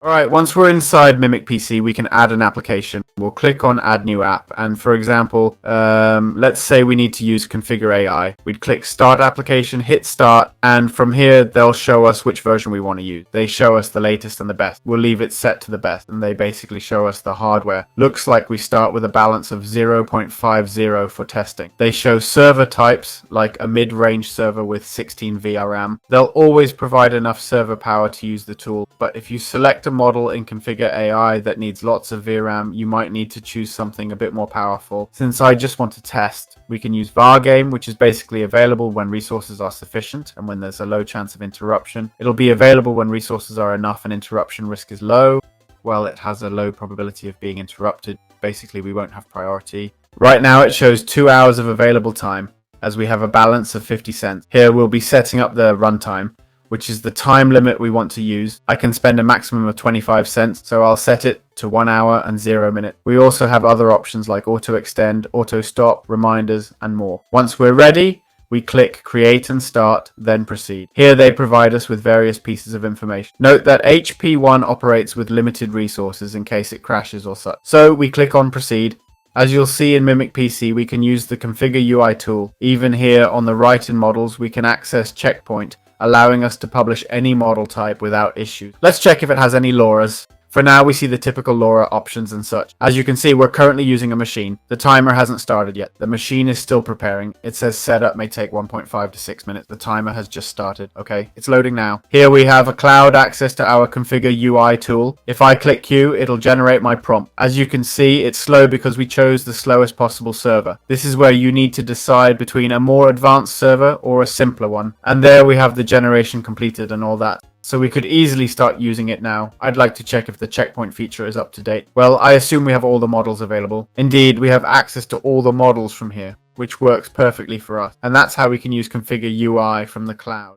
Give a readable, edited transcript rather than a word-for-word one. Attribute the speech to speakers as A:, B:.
A: Alright, once we're inside MimicPC, we can add an application. We'll click on Add New App, and for example, let's say we need to use Configure AI. We'd click Start Application, hit Start, and from here they'll show us which version we want to use. They show us the latest and the best. We'll leave it set to the best, and they basically show us the hardware. Looks like we start with a balance of 0.50 for testing. They show server types, like a mid-range server with 16 VRAM. They'll always provide enough server power to use the tool, but if you select a model in Configure AI that needs lots of VRAM, you might need to choose something a bit more powerful. Since I just want to test, we can use VARGame, which is basically available when resources are sufficient and when there's a low chance of interruption. It'll be available when resources are enough and interruption risk is low. Well, it has a low probability of being interrupted. Basically, we won't have priority. Right now it shows 2 hours of available time, as we have a balance of 50 cents. Here we'll be setting up the runtime, which is the time limit we want to use. I can spend a maximum of 25 cents, so I'll set it to 1 hour and 0 minutes. We also have other options like auto extend, auto stop, reminders, and more. Once we're ready, we click Create and Start, then Proceed. Here they provide us with various pieces of information. Note that HP1 operates with limited resources in case it crashes or such. So we click on Proceed. As you'll see in MimicPC, we can use the Configure UI tool. Even here on the right in models, we can access Checkpoint, allowing us to publish any model type without issues. Let's check if it has any LoRa's. For now, we see the typical LoRa options and such. As you can see, we're currently using a machine. The timer hasn't started yet. The machine is still preparing. It says setup may take 1.5 to 6 minutes. The timer has just started. Okay, it's loading now. Here we have a cloud access to our Configure UI tool. If I click Q, it'll generate my prompt. As you can see, it's slow because we chose the slowest possible server. This is where you need to decide between a more advanced server or a simpler one. And there we have the generation completed and all that. So we could easily start using it now. I'd like to check if the checkpoint feature is up to date. Well, I assume we have all the models available. Indeed, we have access to all the models from here, which works perfectly for us. And that's how we can use Configure UI from the cloud.